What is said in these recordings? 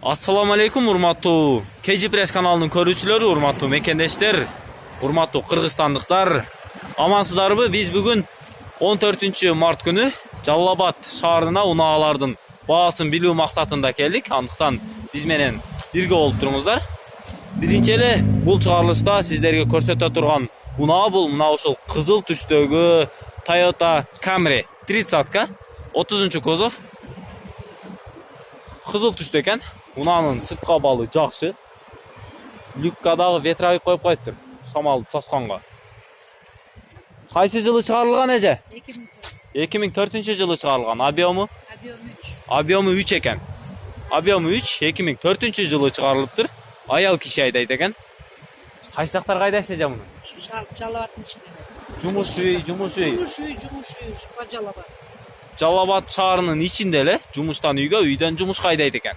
Assalamu alaikum urmattуу KG Press kanalının көрүүчүлөрү, урматтуу мекендештер, урматтуу кыргызстандыктар. Амансыздарбы? Биз бүгүн 14 март күнү Жалал Абад шаарына унаалардын баасын билүү максатында келдик. Андыктан биз менен бирге болуп туруңуздар. Биринчи эле бул чыгарылышта сиздерге көрсөтө турган унаа бул мына ушул кызыл түстөгү Toyota Camry 30-ка 30 кузов. Кызыл түстө экен. Унаанын сырткы абалы жакшы. Люккадагы ветровик коюп коюптур. Шамал тосконго. Кайсы жылы чыгарылган эже? 2004 жылы чыгарылган. Объему 3 экен. Объему 3 2004 жылы чыгарылыптыр. Аял киши айдайт экен. Кайсы жактар кайдайсыз эже муну? Жалабадын ичинде. Жумуш үй. Жалабад. Жалал Абад шаарынын ичинде эле жумуштан үйгө, үйдөн жумушка айдайт экен.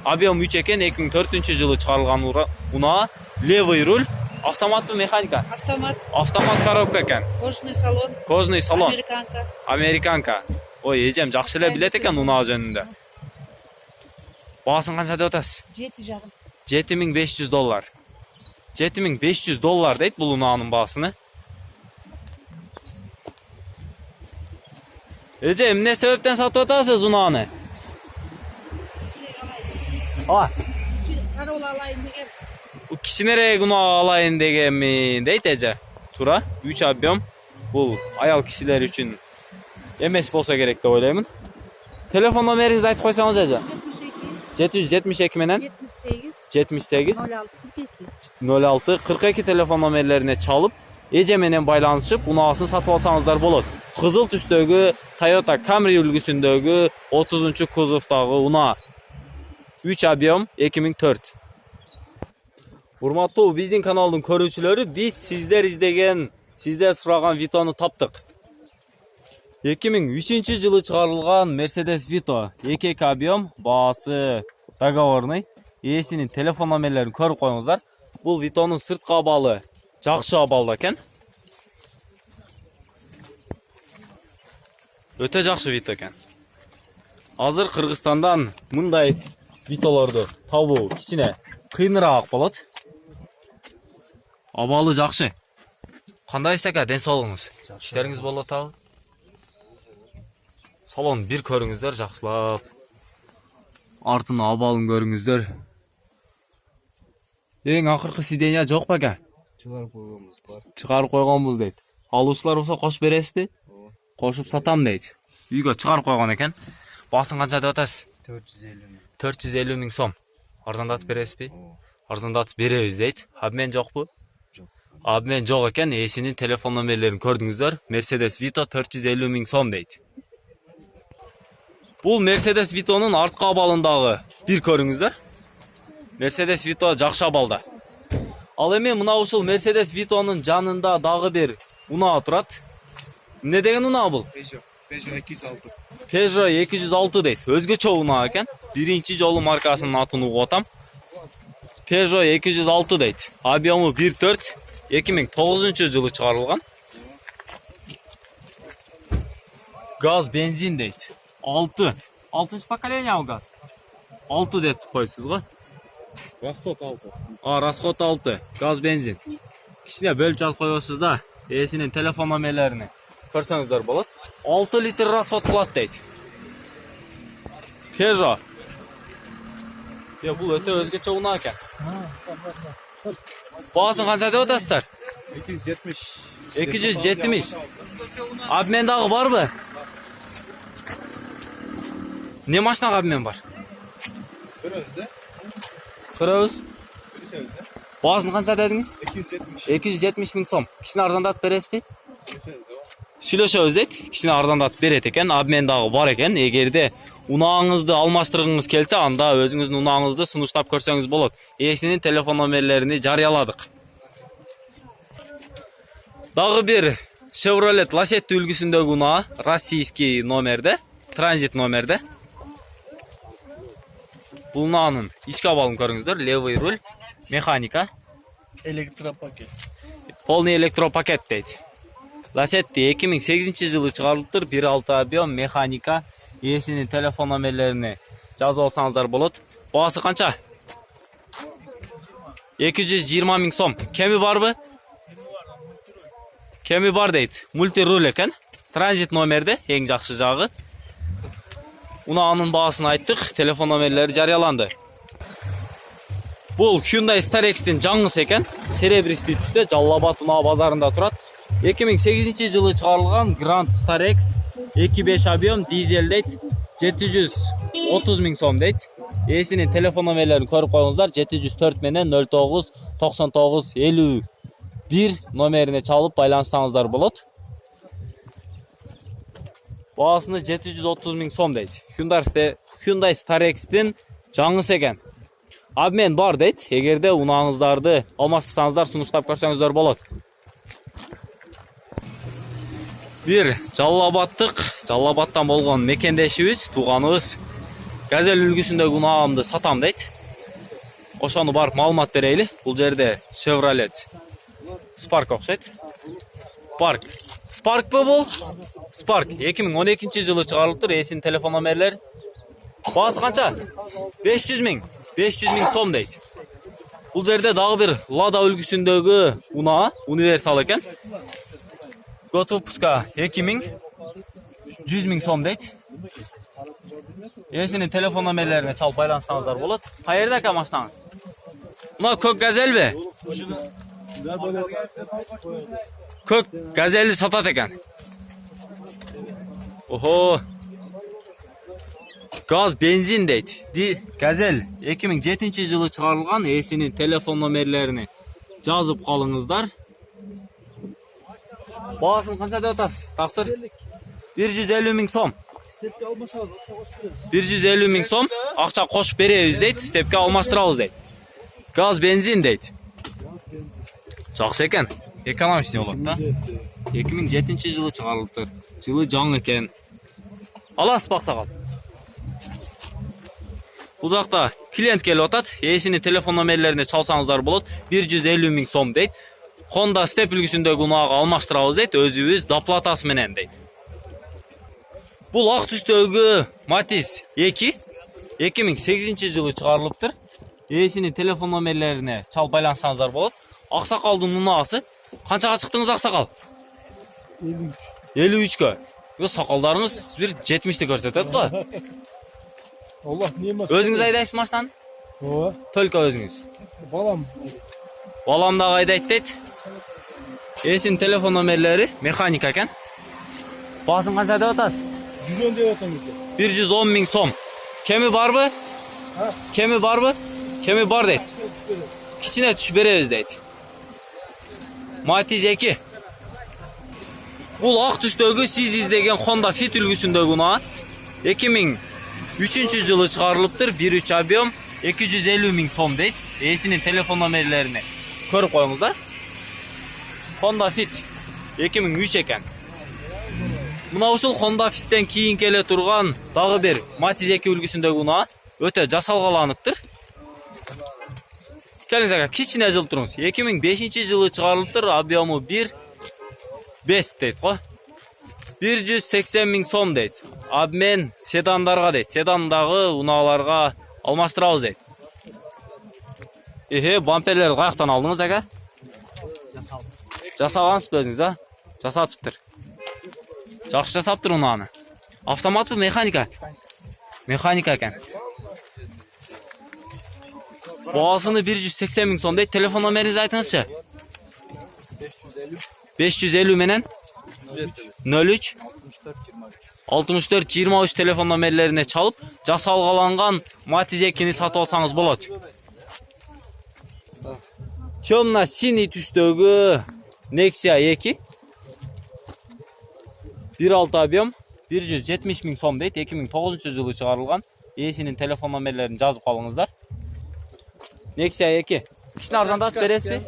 Объем 3 экен, 2004 жылы чыгарылган унаа, левый руль, автоматтуу механика. Автомат коробка экен. Кожный салон. Американка. Ой, эжем жакшы эле билет экен унаа жөнүндө. Баасын канча деп атасыз? 7500 доллар. 7500 доллар дейт бул унаанын баасыны. Эже, эмне себептен сатып атасыз унааны? Кичинерээк унаа алайын дегенми дейт эже. Туура, 3 объем. Бул аял кишилер үчүн эмес болсо керек деп ойлоймун. Телефон номериңизди айтып койсоңуз эже. 772 менен 78 06 42 телефон номерлерине чалып, эже менен байланышып, унаасын сатып алсаңыздар болот. Кызыл түстөгү Toyota Camry үлгүсүндөгү 30 кузовдагы унаа. 3 объем 2004. Урматтуу биздин каналдын көрүүчүлөрү, биз сиздер издеген, сиздер сураган Vito'ну таптык. 2003 жылы чыгарылган Mercedes Vito 2 объем, баасы договорный. Ээсинин телефон номерлерин көрүп коюңуздар. Бул Vito'нун сырткы абалы жакшы абалда экен. Өтө жакшы Vito экен. Азыр Кыргызстандан мындай Vito'лорду табуу кичине кыйыныраак болот. Абалы жакшы. Кандайсыз ака, ден соолугуңуз? Иштериңиз болуп атабы? Салон бир көрүңүздөр жакшылап. Артын абалын көрүңүздөр. Эң акыркы сиденья жокпу ака? Чыгарып койгонбуз дейт. Алуучулар болсо кошуп бересизби? Кошуп сатам дейт. Үйгө чыгарып койгон экен. Баасын канча деп атасыз? 450 миң сом. Арзандатып бересизби? Арзандатып беребиз дейт. Обмен жокпу? Обмен жок экен. Ээсинин телефон номерлерин көрдүңүздөр. Mercedes Vito 450 миң сом дейт. Бул Mercedes Vito'нун арткы абалындагы бир көрүңүздөр. Mercedes Vito жакшы абалда. Ал эми мына ушул Mercedes Vito'нун жанында дагы бир унаа турат. Эмне деген унаа бул? Peugeot 206 дейт. Өзгөчө унаа экен. Биринчи жолу маркасынын атын угуп атам. Peugeot 206 дейт. Объему 1.4, 2009 жылы чыгарылган. Газ, бензин дейт. 6 поколение газ. 6 деп койсуз го. Расход 6. Расход 6. Газ, бензин. Кичине бөлүп жазып коесуз да. Ээсинин телефон номерлерини көрсөңүздөр болот. 6 литр расход кылат дейт. Peugeot. Бул өтө өзгөчө унаа экен. Баасын канча деп атасыздар? 270. Обмен дагы барбы? Не машинага обмен бар? Көрөбүз. Баасын канча дедиңиз? 270 миң сом. Кичине арзандатып бересизби? Сүйлөшөбүз дейт. Кичине арзандатып берет экен. Обмен дагы бар экен. Эгерде унааңызды алмаштыргыңыз келсе, анда өзүңүздүн унааңызды сунуштап көрсөңүз болот. Ээсинин телефон номерлерини жарыяладык. Дагы бир Chevrolet Lacetti үлгүсүндөгү унаа, российский номерде, транзит номерде. Бул унаанын ички абалын көрүңүздөр. Левый руль, механика, Электропакет. Полный электропакет дейт. Lacetti 2008 жылы чыгарылыптыр. 1.6 объем, механика. Ээсинин телефон номерлерини жазып алсаңыздар болот. Bağısı kança? 220 ming so'm. Kemi barmı? Kemi bar deydi. Multi rule ekan. Transit nomerde eng yaxshi jog'i. Unağının bağısını ayttık. Telefon nomerleri jarıyalandı. Bu Hyundai Starex'tin жаңысы ekan. Серебристый түсте Жаллабад Унаğı bazarında turat. 2008 жылы çıkarılgan Grand Starex 2.5 объем dizel deydi. 730 ming so'm deydi. Esinin telefon nomerlerini ko'rib qo'yingizlar. 704 menen 09 99 51 nomerine çalıp baylansanızlar bo'ladi. Bağısını 730 ming so'm deydi. Hyundai Starex'tin жаңысы ekan. Обмен бар deydi. Егерде унağınızlardı алмастырсаңыздар сунуштап көрсөңүздөр болот. Bir Жаллабадтан болгон мекендешибиz, тууганыбыз Газель үлгүсүндөгү унагымды сатам дейт. Ошону барып маалымат берейли. Бул жерде Chevrolet Spark окшойт. Spark бул? Spark 2012 жылы чыгарылыптыр. Эсин телефон номерлери. Баасы канча? 500 миң сом дейт. Бул жерде дагы бир Lada үлгүсүндөгү унаа, универсал экен. Год выпуска 2100 миң сом дейт. Esinin telefon nomerlerine çalıp baylansanızlar болот. Кайерде экен машинаңыз? Мына көк газельби? Көк газельди сатат экен. Охо. Gaz benzin deydi. Gazel 2007 жылы çıkarılgan esinin telefon nomerlerini жазып қалыңыздар. Bağısını kança деп атасыз? Тақсыр 150 миң сом. 150 миң сом ақша қосып беребиз дейт. Степке алмастырабыз дейт. Gaz benzin deydi. Жақсы екен. Экономичный болот да. 2007 жылы çıkarılıптыр. Жылы жаңы екен. Аласыз бақсақал. Бұл жақта клиент келіп атат. Esini telefon nomerlerine çalsanızlar болот. 150 миң сом дейт. Honda Step үлгүсүндөгү унаага алмаштырабыз дейт. Өзүбүз доплатасы менен дейт. Бұл ак түстөгү Matiz 2 2008 жылы чыгарылыптыр. Esini telefon nomerlerine çal байлансаңыздар болот. Аксакалдын унаасы. Канчага чыктыңыз аксакал? 53кө. Бу сакалдарыңыз бир 70ти көрсөтөт го. Allah nimet. Өзүңүз айдайсыз машинаны? Ооба. Только өзүңүз. Balam. Балам да айдайт дейт. Esinin telefon nomerleri mekanik eкен. Басын канча деп атасыз? 110 деп атамыз. 110 миң сом. Kemi barбы? Ha? Kemi barбы? Kemi бар дейт. Кичине түшүп беребиз дейт. Matiz 2. Бул ак түстөгү сиз издеген Honda Fit үлгүсүндөгү унаа 2003 жылы чыгарылыптыр. 1.3 объем 250 миң сом дейт. Esinin telefon nomerlerini көрүп коюңуздар. Honda Fit 2003 eкен. Мына ушул Honda Fit'ten кийин келе турган дагы бир Matiz 2 үлгүсүндөгү унаа өтө жасалгаланыптыр. Келиңиз ага, кичине жылып туруңуз. 2005 жылы чыгарылыптыр. Объему 1.5 дейт го. 180 миң сом дейт. Обмен седандарга дейт. Седандагы унааларга алмаштырабыз дейт. Бамперлерди каяктан алдыңыз ага? Жасагансызбы өзүңүз, а? Жасатыптыр. Жакшы жасаптыр унааны. Автоматпы, механика? Механика экен. Bağısını 180 миң сом дейт. Телефон номерinizi айтыңызчы. 550 менен 03 64 23 telefon nomerlerine çalıp жасалгаланган Matiz 2'ni сатып алсаңыз болот. Темно синий түстөгү Nexia 2 1.6 объем 170 миң сом дейт. 2009 жылы чыгарылган. Esinin telefon nomerlerini жазып калыңыздар. Nexia 2. Кичине арзандатып бересизби?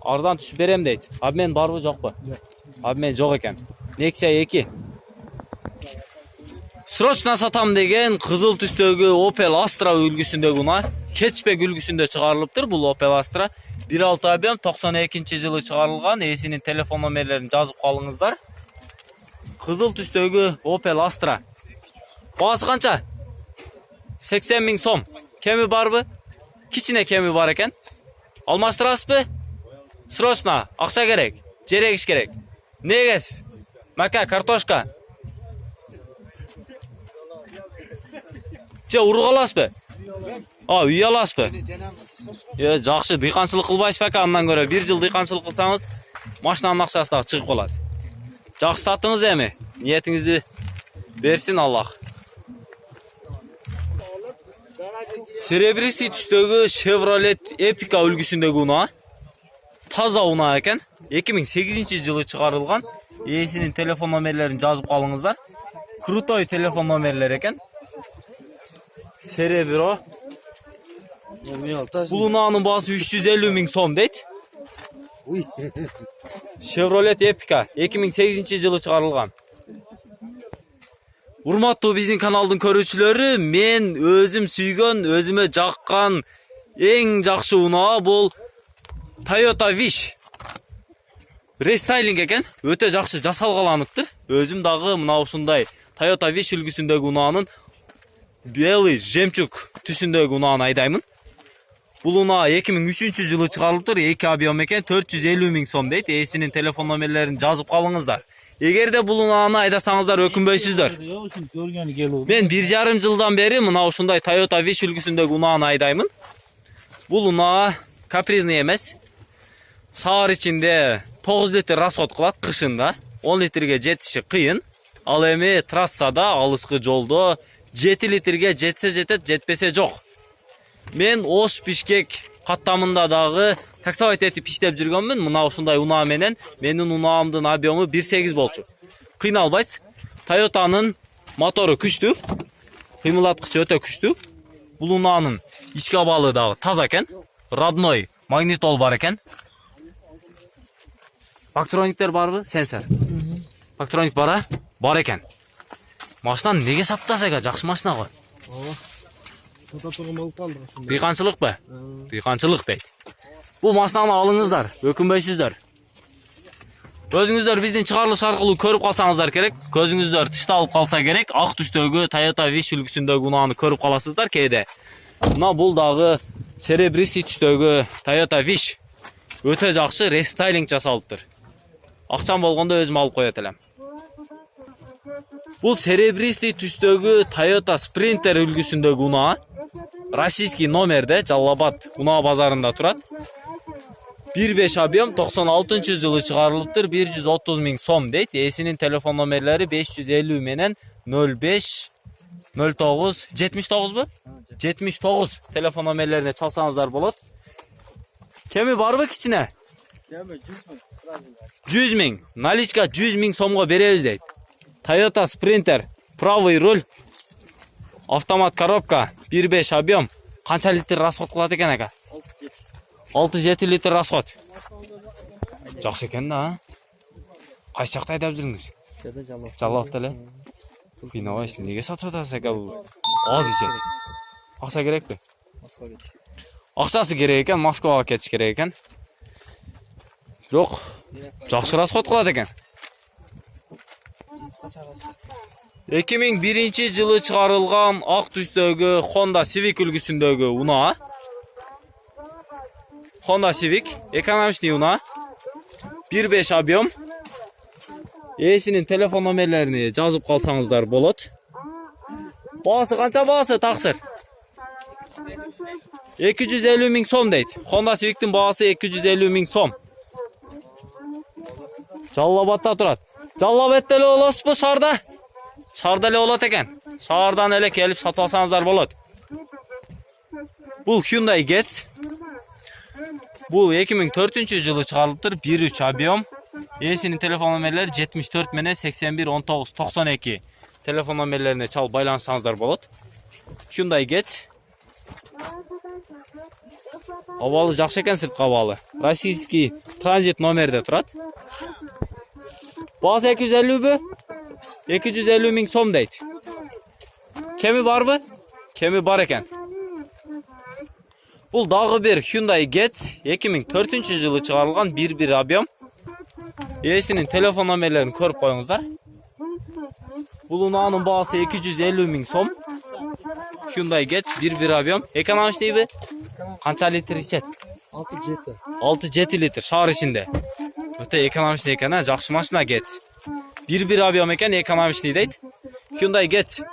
Арзан түшүп берем дейт. Обмен барбы, жокпу? Обмен жок экен. Nexia 2. Срочно сатам деген кызыл түстөгү Opel Astra үлгүсүндөгү унаа хэтчбек үлгүсүндө чыгарылыптыр. Бул Opel Astra 1.6 объем 92 жылы чыгарылган. Esinin telefon номерлерин жазып калыңыздар. Кызыл түстөгү Opel Astra. Баасы канча? 80 ming so'm. Kemi barbi? Kichine kemi bar ekan. Almashtirasizmi? Srochna, aqcha kerak. Jerek ish kerak. Negasiz? Maka kartoshka. Che urug' olasizmi? Uy olasizmi? Yaxshi, dehqonchilik qilmaysiz aka, undan ko'ra 1 yil dehqonchilik qilsangiz, mashinaning aqchasidan chiqib qoladi. Yaxshi satdingiz emi? Niyatingizni bersin Alloh. Serebristый tusdagi Chevrolet Epica ulgusundagi una. Taza una ekan. 2008-yili chiqarilgan. Egasining telefon nomerlarini yozib qolingizlar. Krutoy telefon nomerlari ekan. Cerebro. Bu unaning bahosi 350 ming so'm deydi. Chevrolet Epica 2008-yili chiqarilgan. Hurmatli bizning kanalning ko'ruvchilari, men o'zim suygan, o'zime jaqqan eng yaxshi una bu Toyota Wish. Restyling ekan, o'ta yaxshi jasalg'alanibdir. O'zim dag'i mana shunday Toyota Wish ulgusundagi unaning belly jemchug tusundagi unani aydayman. Bu una 2003-yili chiqarilibdir. 2 ob'yom ekan, 450 ming so'm deydi. Egasining telefon nomerlarini yozib qolingizlar. Eğerde bu unani aydasanızlar ökünböysüzler. Ben 1,5 yıldan beri mana uşunday Toyota Wish ulgusundagi unani aydayman. Bu una kaprizni emas. Sağır içinde 9 litre rasxod qiladi qishында. 10 litrege jetishi qiyin. Al emi trassada, alısqı jolda 7 litrege jetse jetet, jetpese jo'q. Men Osh Bishkek qattamında dagı taksobayt etip işlep жүргөнмүн. Мына ушундай унаа менен менин унаамдын объему 1,8 болчу. Кыйналбайт. Toyota'nын мотору күчтүү. Кыймылдаткычы өтө күчтүү. Бул унаанын ички абалы дагы таза экен. Родной магнитол бар экен. Пактрониктер барбы? Сенсор. Пактроник бара? Бар экен. Машинаны неге саттасак, жакшы машина го. Sata turgun balık kaldı. Dehqonchilik mı? Dehqonchilik deydi. Bu maşinani alыңыздар, өкүнбөйсүздөр. Өзүңүздөр биздин чыгарылыш аркылуу көрүп калсаңыздар керек. Көзүңүздөр тышталып калса керек. Ак түстөгү Toyota Wish үлгүсүндөгү унааны көрүп каласыздар кээде. Мына бул дагы серебристый түстөгү Toyota Wish. Өтө жакшы рестайлинг жасалыптыр. Акчам болгондо өзүм алып коет элем. Бул серебристый түстөгү Toyota Sprinter үлгүсүндөгү унаа. Российский номерде Жаллабад унаа базарында турат. 1,5 объем 96-жылы чыгарылыптыр. 130 миң сом дейт. Эсинин телефон номерлери 550 менен 05 09 79 бу? 79 телефон номерлерине чалсаңыздар болот. Кеми барбы кичине? 100 миң. Наличка 100 миң сомго беребиз дейт. Toyota Sprinter, правый руль, автомат коробка, 1,5 объем. Канча литр расход кылат экен ака? 6-7 литр расход. Жакшы экен да. Кайсы жакта айдап жүрүңүз? Жаллабатта эле. Кыйнабайсың, неге сатып атасыз ака бул? Аз ичет. Акча керекпи? Акчасы керек экен, Москвага кетиш керек экен. Жок, жакшы расход кылат экен. 2001-жылы чыгарылган ак түстөгү Honda Civic үлгүсүндөгү унаа. Honda Civic экономичный унаа. 1,5 объем. Эсинин телефон номерлерини жазып калсаңыздар болот. Баасы канча баасы таксыр? 250 миң сом дейт. Honda Civic'тин баасы 250 миң сом. Жаллабатта турат. Жаллабатта эле болосузбу шаарда? Шаарда эле болот экен. Шаардан эле келип сатып алсаңыздар болот. Бул Hyundai Getz. Бул 2004-жылы чыгарылыптыр. 1,3 объем. Эсинин телефон номерлери 74 менен 81 19 92. Телефон номерлерине чалып байланышсаңыздар болот. Hyundai Getz. Абалы жакшы экен, сырткы абалы. Российский транзит номерде турат. Баасы 250 бі? 250 миң сом дейт. Кеми барбы? Кеми бар экен. Бул дагы бир Hyundai Getz 2004-жылы чыгарылган 1,1 объем. Эсинин телефон номерлерин көрүп коюңуздар. Бул унаанын баасы 250 миң сом. Hyundai Getz 1.1 объем. Ekonomist deybi? Qancha litr ichadi? 6-7 litr shahar ichida. O'ta ekonomist ekan, yaxshi mashina Getz. 1.1 объем ekan, ekonomist deydi. Hyundai Getz